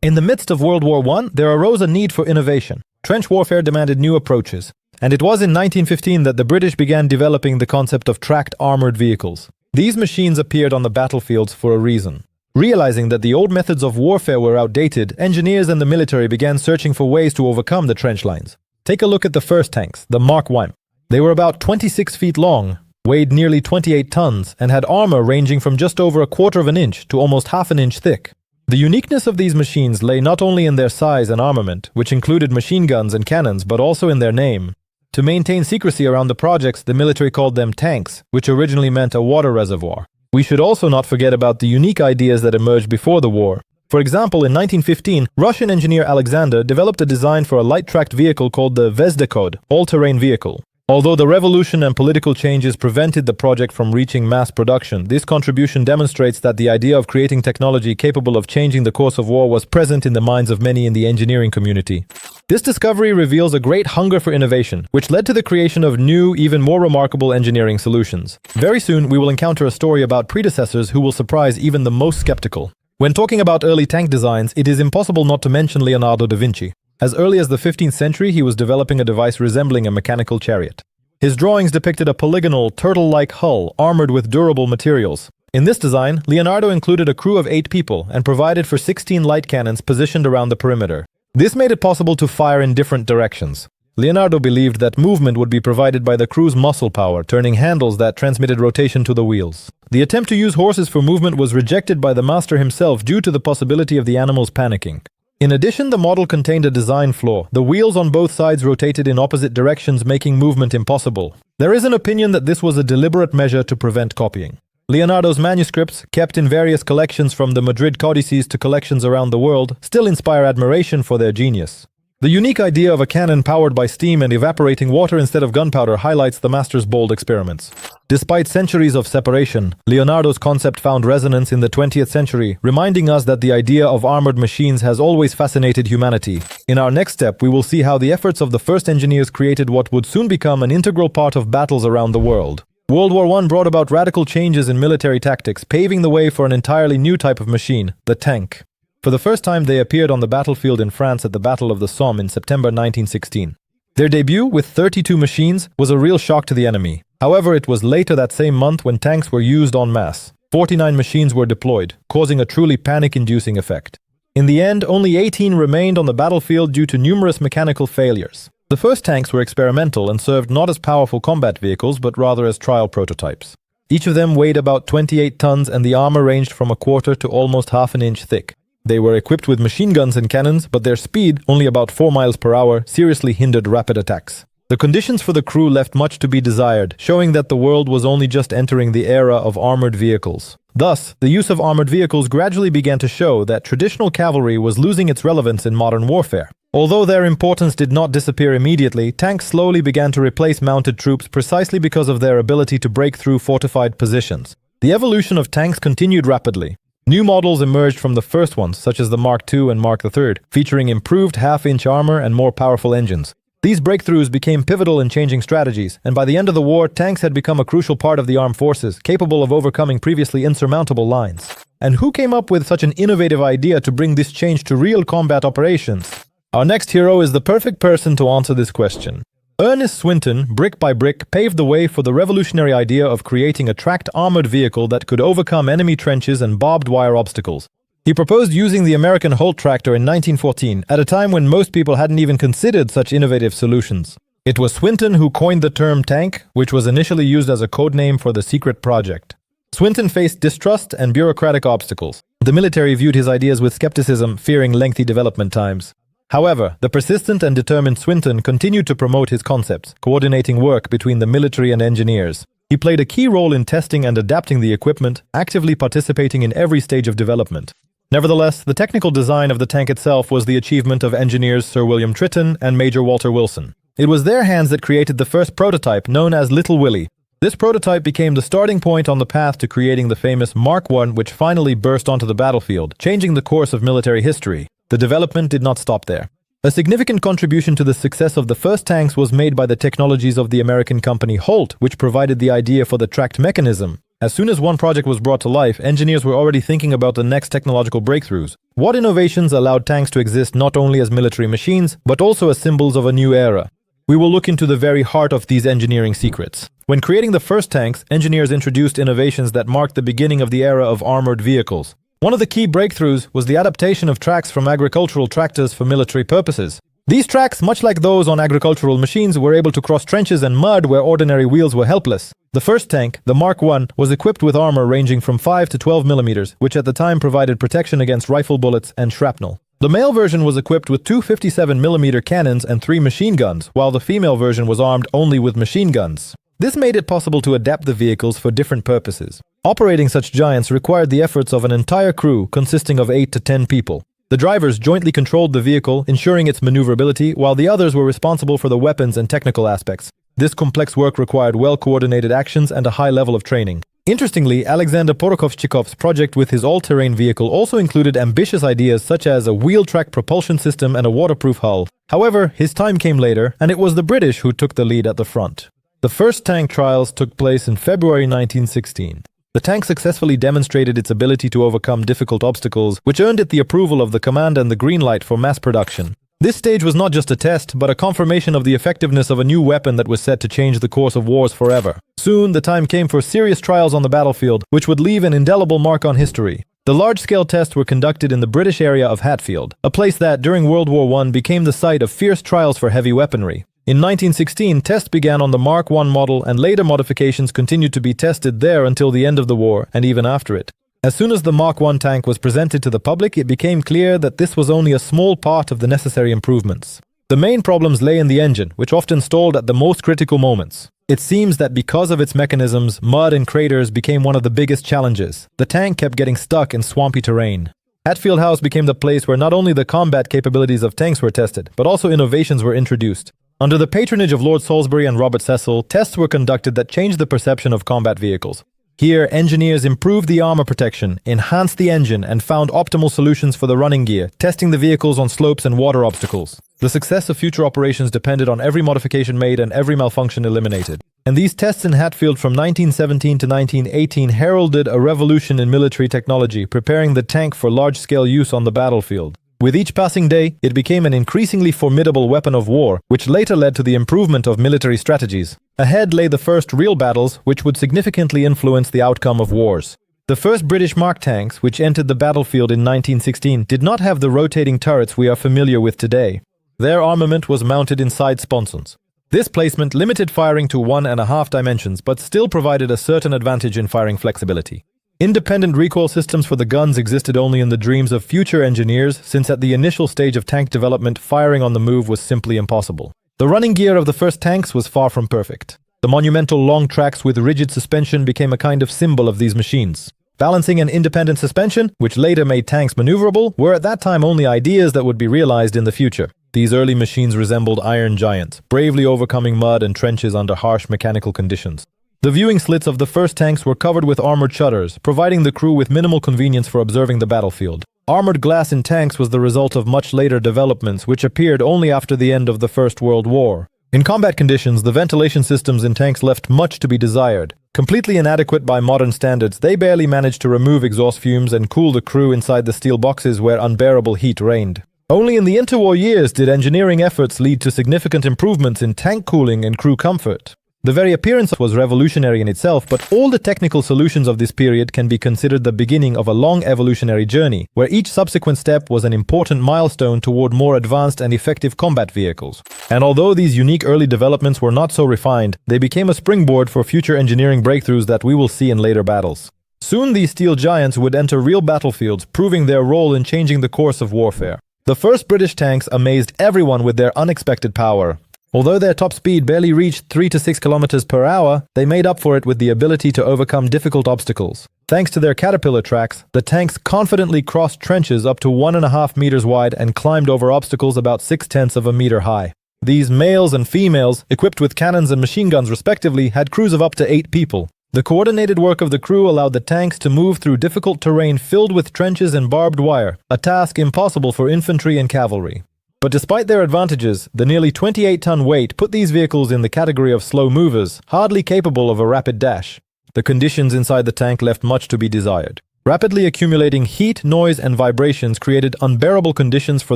In the midst of World War I, there arose a need for innovation. Trench warfare demanded new approaches, and it was in 1915 that the British began developing the concept of tracked armored vehicles. These machines appeared on the battlefields for a reason. Realizing that the old methods of warfare were outdated, engineers and the military began searching for ways to overcome the trench lines. Take a look at the first tanks, the Mark I. They were about 26 feet long, weighed nearly 28 tons, and had armor ranging from just over a quarter of an inch to almost half an inch thick. The uniqueness of these machines lay not only in their size and armament, which included machine guns and cannons, but also in their name. To maintain secrecy around the projects, the military called them tanks, which originally meant a water reservoir. We should also not forget about the unique ideas that emerged before the war. For example, in 1915, Russian engineer Alexander developed a design for a light-tracked vehicle called the Zvezdokhod, all-terrain vehicle. Although the revolution and political changes prevented the project from reaching mass production, this contribution demonstrates that the idea of creating technology capable of changing the course of war was present in the minds of many in the engineering community. This discovery reveals a great hunger for innovation, which led to the creation of new, even more remarkable engineering solutions. Very soon, we will encounter a story about predecessors who will surprise even the most skeptical. When talking about early tank designs, it is impossible not to mention Leonardo da Vinci. As early as the 15th century, he was developing a device resembling a mechanical chariot. His drawings depicted a polygonal, turtle-like hull armored with durable materials. In this design, Leonardo included a crew of 8 people and provided for 16 light cannons positioned around the perimeter. This made it possible to fire in different directions. Leonardo believed that movement would be provided by the crew's muscle power, turning handles that transmitted rotation to the wheels. The attempt to use horses for movement was rejected by the master himself due to the possibility of the animals panicking. In addition, the model contained a design flaw. The wheels on both sides rotated in opposite directions, making movement impossible. There is an opinion that this was a deliberate measure to prevent copying. Leonardo's manuscripts, kept in various collections from the Madrid codices to collections around the world, still inspire admiration for their genius. The unique idea of a cannon powered by steam and evaporating water instead of gunpowder highlights the master's bold experiments. Despite centuries of separation, Leonardo's concept found resonance in the 20th century, reminding us that the idea of armored machines has always fascinated humanity. In our next step, we will see how the efforts of the first engineers created what would soon become an integral part of battles around the world. World War I brought about radical changes in military tactics, paving the way for an entirely new type of machine, the tank. For the first time, they appeared on the battlefield in France at the Battle of the Somme in September 1916. Their debut, with 32 machines, was a real shock to the enemy. However, it was later that same month when tanks were used en masse. 49 machines were deployed, causing a truly panic-inducing effect. In the end, only 18 remained on the battlefield due to numerous mechanical failures. The first tanks were experimental and served not as powerful combat vehicles, but rather as trial prototypes. Each of them weighed about 28 tons and the armor ranged from a quarter to almost half an inch thick. They were equipped with machine guns and cannons, but their speed, only about 4 miles per hour, seriously hindered rapid attacks. The conditions for the crew left much to be desired, showing that the world was only just entering the era of armored vehicles. Thus, the use of armored vehicles gradually began to show that traditional cavalry was losing its relevance in modern warfare. Although their importance did not disappear immediately, tanks slowly began to replace mounted troops precisely because of their ability to break through fortified positions. The evolution of tanks continued rapidly. New models emerged from the first ones, such as the Mark II and Mark III, featuring improved half-inch armor and more powerful engines. These breakthroughs became pivotal in changing strategies, and by the end of the war, tanks had become a crucial part of the armed forces, capable of overcoming previously insurmountable lines. And who came up with such an innovative idea to bring this change to real combat operations? Our next hero is the perfect person to answer this question. Ernest Swinton, brick by brick, paved the way for the revolutionary idea of creating a tracked armored vehicle that could overcome enemy trenches and barbed wire obstacles. He proposed using the American Holt tractor in 1914, at a time when most people hadn't even considered such innovative solutions. It was Swinton who coined the term tank, which was initially used as a codename for the secret project. Swinton faced distrust and bureaucratic obstacles. The military viewed his ideas with skepticism, fearing lengthy development times. However, the persistent and determined Swinton continued to promote his concepts, coordinating work between the military and engineers. He played a key role in testing and adapting the equipment, actively participating in every stage of development. Nevertheless, the technical design of the tank itself was the achievement of engineers Sir William Tritton and Major Walter Wilson. It was their hands that created the first prototype, known as Little Willie. This prototype became the starting point on the path to creating the famous Mark I, which finally burst onto the battlefield, changing the course of military history. The development did not stop there. A significant contribution to the success of the first tanks was made by the technologies of the American company Holt, which provided the idea for the tracked mechanism. As soon as one project was brought to life, engineers were already thinking about the next technological breakthroughs. What innovations allowed tanks to exist not only as military machines, but also as symbols of a new era? We will look into the very heart of these engineering secrets. When creating the first tanks, engineers introduced innovations that marked the beginning of the era of armored vehicles. One of the key breakthroughs was the adaptation of tracks from agricultural tractors for military purposes. These tracks, much like those on agricultural machines, were able to cross trenches and mud where ordinary wheels were helpless. The first tank, the Mark I, was equipped with armor ranging from 5 to 12 millimeters, which at the time provided protection against rifle bullets and shrapnel. The male version was equipped with two 57mm cannons and 3 machine guns, while the female version was armed only with machine guns. This made it possible to adapt the vehicles for different purposes. Operating such giants required the efforts of an entire crew consisting of 8 to 10 people. The drivers jointly controlled the vehicle, ensuring its maneuverability, while the others were responsible for the weapons and technical aspects. This complex work required well-coordinated actions and a high level of training. Interestingly, Alexander Porokhovchikov's project with his all-terrain vehicle also included ambitious ideas such as a wheel-track propulsion system and a waterproof hull. However, his time came later, and it was the British who took the lead at the front. The first tank trials took place in February 1916. The tank successfully demonstrated its ability to overcome difficult obstacles, which earned it the approval of the command and the green light for mass production. This stage was not just a test, but a confirmation of the effectiveness of a new weapon that was set to change the course of wars forever. Soon, the time came for serious trials on the battlefield, which would leave an indelible mark on history. The large-scale tests were conducted in the British area of Hatfield, a place that, during World War I, became the site of fierce trials for heavy weaponry. In 1916, tests began on the Mark I model, and later modifications continued to be tested there until the end of the war, and even after it. As soon as the Mark I tank was presented to the public, it became clear that this was only a small part of the necessary improvements. The main problems lay in the engine, which often stalled at the most critical moments. It seems that because of its mechanisms, mud and craters became one of the biggest challenges. The tank kept getting stuck in swampy terrain. Hatfield House became the place where not only the combat capabilities of tanks were tested, but also innovations were introduced. Under the patronage of Lord Salisbury and Robert Cecil, tests were conducted that changed the perception of combat vehicles. Here, engineers improved the armor protection, enhanced the engine, and found optimal solutions for the running gear, testing the vehicles on slopes and water obstacles. The success of future operations depended on every modification made and every malfunction eliminated. And these tests in Hatfield from 1917 to 1918 heralded a revolution in military technology, preparing the tank for large-scale use on the battlefield. With each passing day, it became an increasingly formidable weapon of war, which later led to the improvement of military strategies. Ahead lay the first real battles, which would significantly influence the outcome of wars. The first British Mark tanks, which entered the battlefield in 1916, did not have the rotating turrets we are familiar with today. Their armament was mounted inside sponsons. This placement limited firing to 1.5 dimensions, but still provided a certain advantage in firing flexibility. Independent recoil systems for the guns existed only in the dreams of future engineers, since at the initial stage of tank development, firing on the move was simply impossible. The running gear of the first tanks was far from perfect. The monumental long tracks with rigid suspension became a kind of symbol of these machines. Balancing and independent suspension, which later made tanks maneuverable, were at that time only ideas that would be realized in the future. These early machines resembled iron giants, bravely overcoming mud and trenches under harsh mechanical conditions. The viewing slits of the first tanks were covered with armored shutters, providing the crew with minimal convenience for observing the battlefield. Armored glass in tanks was the result of much later developments, which appeared only after the end of the First World War. In combat conditions, the ventilation systems in tanks left much to be desired. Completely inadequate by modern standards, they barely managed to remove exhaust fumes and cool the crew inside the steel boxes where unbearable heat reigned. Only in the interwar years did engineering efforts lead to significant improvements in tank cooling and crew comfort. The very appearance was revolutionary in itself, but all the technical solutions of this period can be considered the beginning of a long evolutionary journey, where each subsequent step was an important milestone toward more advanced and effective combat vehicles. And although these unique early developments were not so refined, they became a springboard for future engineering breakthroughs that we will see in later battles. Soon these steel giants would enter real battlefields, proving their role in changing the course of warfare. The first British tanks amazed everyone with their unexpected power. Although their top speed barely reached 3 to 6 kilometers per hour, they made up for it with the ability to overcome difficult obstacles. Thanks to their caterpillar tracks, the tanks confidently crossed trenches up to 1.5 meters wide and climbed over obstacles about 0.6 of a meter high. These males and females, equipped with cannons and machine guns respectively, had crews of up to 8 people. The coordinated work of the crew allowed the tanks to move through difficult terrain filled with trenches and barbed wire, a task impossible for infantry and cavalry. But despite their advantages, the nearly 28-ton weight put these vehicles in the category of slow movers, hardly capable of a rapid dash. The conditions inside the tank left much to be desired. Rapidly accumulating heat, noise, and vibrations created unbearable conditions for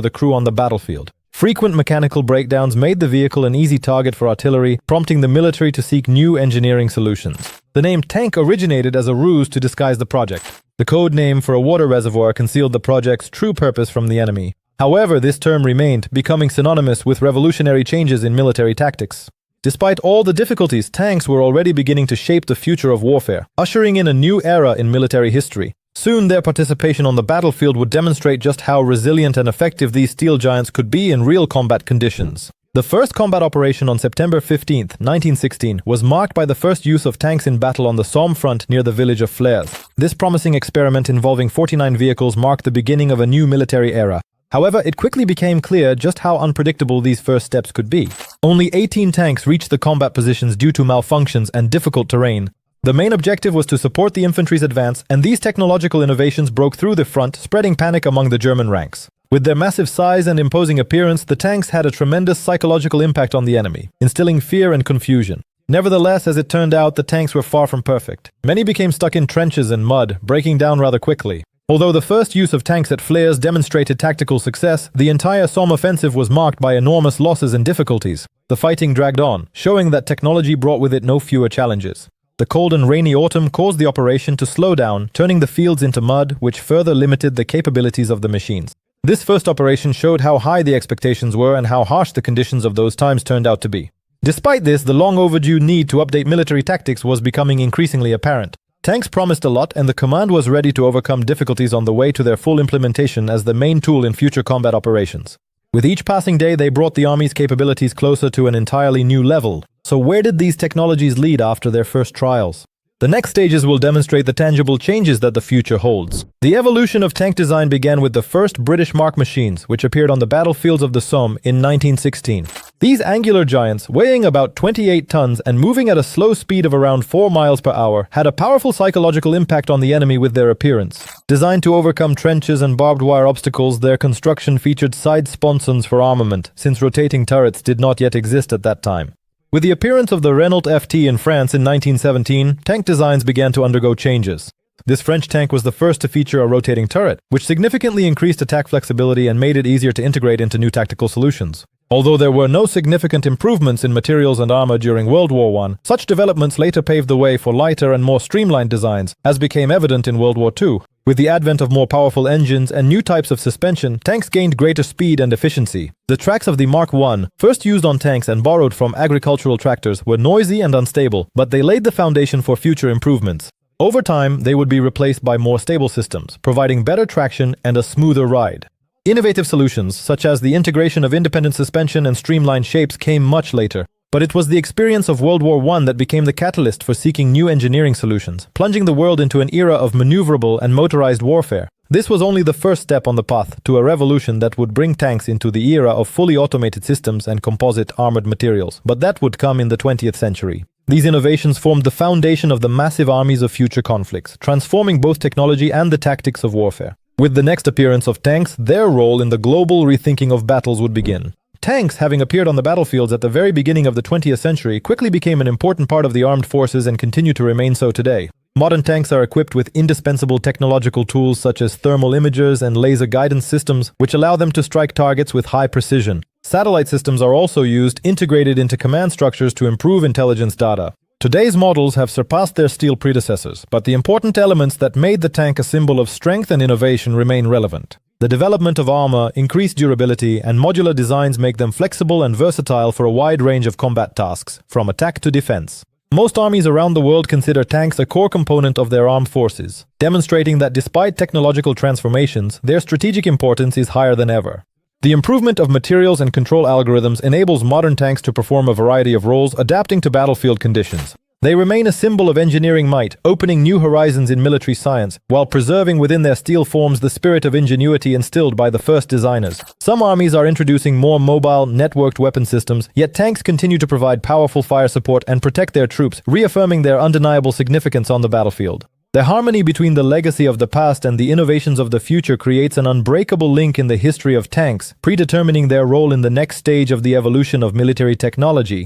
the crew on the battlefield. Frequent mechanical breakdowns made the vehicle an easy target for artillery, prompting the military to seek new engineering solutions. The name tank originated as a ruse to disguise the project. The code name for a water reservoir concealed the project's true purpose from the enemy. However, this term remained, becoming synonymous with revolutionary changes in military tactics. Despite all the difficulties, tanks were already beginning to shape the future of warfare, ushering in a new era in military history. Soon, their participation on the battlefield would demonstrate just how resilient and effective these steel giants could be in real combat conditions. The first combat operation on September 15, 1916, was marked by the first use of tanks in battle on the Somme front near the village of Flers. This promising experiment involving 49 vehicles marked the beginning of a new military era. However, it quickly became clear just how unpredictable these first steps could be. Only 18 tanks reached the combat positions due to malfunctions and difficult terrain. The main objective was to support the infantry's advance, and these technological innovations broke through the front, spreading panic among the German ranks. With their massive size and imposing appearance, the tanks had a tremendous psychological impact on the enemy, instilling fear and confusion. Nevertheless, as it turned out, the tanks were far from perfect. Many became stuck in trenches and mud, breaking down rather quickly. Although the first use of tanks at Flers demonstrated tactical success, the entire Somme offensive was marked by enormous losses and difficulties. The fighting dragged on, showing that technology brought with it no fewer challenges. The cold and rainy autumn caused the operation to slow down, turning the fields into mud, which further limited the capabilities of the machines. This first operation showed how high the expectations were and how harsh the conditions of those times turned out to be. Despite this, the long overdue need to update military tactics was becoming increasingly apparent. Tanks promised a lot, and the command was ready to overcome difficulties on the way to their full implementation as the main tool in future combat operations. With each passing day, they brought the Army's capabilities closer to an entirely new level. So where did these technologies lead after their first trials? The next stages will demonstrate the tangible changes that the future holds. The evolution of tank design began with the first British Mark machines, which appeared on the battlefields of the Somme in 1916. These angular giants, weighing about 28 tons and moving at a slow speed of around 4 miles per hour, had a powerful psychological impact on the enemy with their appearance. Designed to overcome trenches and barbed wire obstacles, their construction featured side sponsons for armament, since rotating turrets did not yet exist at that time. With the appearance of the Renault FT in France in 1917, tank designs began to undergo changes. This French tank was the first to feature a rotating turret, which significantly increased attack flexibility and made it easier to integrate into new tactical solutions. Although there were no significant improvements in materials and armor during World War I, such developments later paved the way for lighter and more streamlined designs, as became evident in World War II. With the advent of more powerful engines and new types of suspension, tanks gained greater speed and efficiency. The tracks of the Mark I, first used on tanks and borrowed from agricultural tractors, were noisy and unstable, but they laid the foundation for future improvements. Over time, they would be replaced by more stable systems, providing better traction and a smoother ride. Innovative solutions, such as the integration of independent suspension and streamlined shapes, came much later. But it was the experience of World War I that became the catalyst for seeking new engineering solutions, plunging the world into an era of maneuverable and motorized warfare. This was only the first step on the path to a revolution that would bring tanks into the era of fully automated systems and composite armored materials, but that would come in the 20th century. These innovations formed the foundation of the massive armies of future conflicts, transforming both technology and the tactics of warfare. With the next appearance of tanks, their role in the global rethinking of battles would begin. Tanks, having appeared on the battlefields at the very beginning of the 20th century, quickly became an important part of the armed forces and continue to remain so today. Modern tanks are equipped with indispensable technological tools such as thermal imagers and laser guidance systems, which allow them to strike targets with high precision. Satellite systems are also used, integrated into command structures to improve intelligence data. Today's models have surpassed their steel predecessors, but the important elements that made the tank a symbol of strength and innovation remain relevant. The development of armor, increased durability, and modular designs make them flexible and versatile for a wide range of combat tasks, from attack to defense. Most armies around the world consider tanks a core component of their armed forces, demonstrating that despite technological transformations, their strategic importance is higher than ever. The improvement of materials and control algorithms enables modern tanks to perform a variety of roles, adapting to battlefield conditions. They remain a symbol of engineering might, opening new horizons in military science, while preserving within their steel forms the spirit of ingenuity instilled by the first designers. Some armies are introducing more mobile, networked weapon systems, yet tanks continue to provide powerful fire support and protect their troops, reaffirming their undeniable significance on the battlefield. The harmony between the legacy of the past and the innovations of the future creates an unbreakable link in the history of tanks, predetermining their role in the next stage of the evolution of military technology.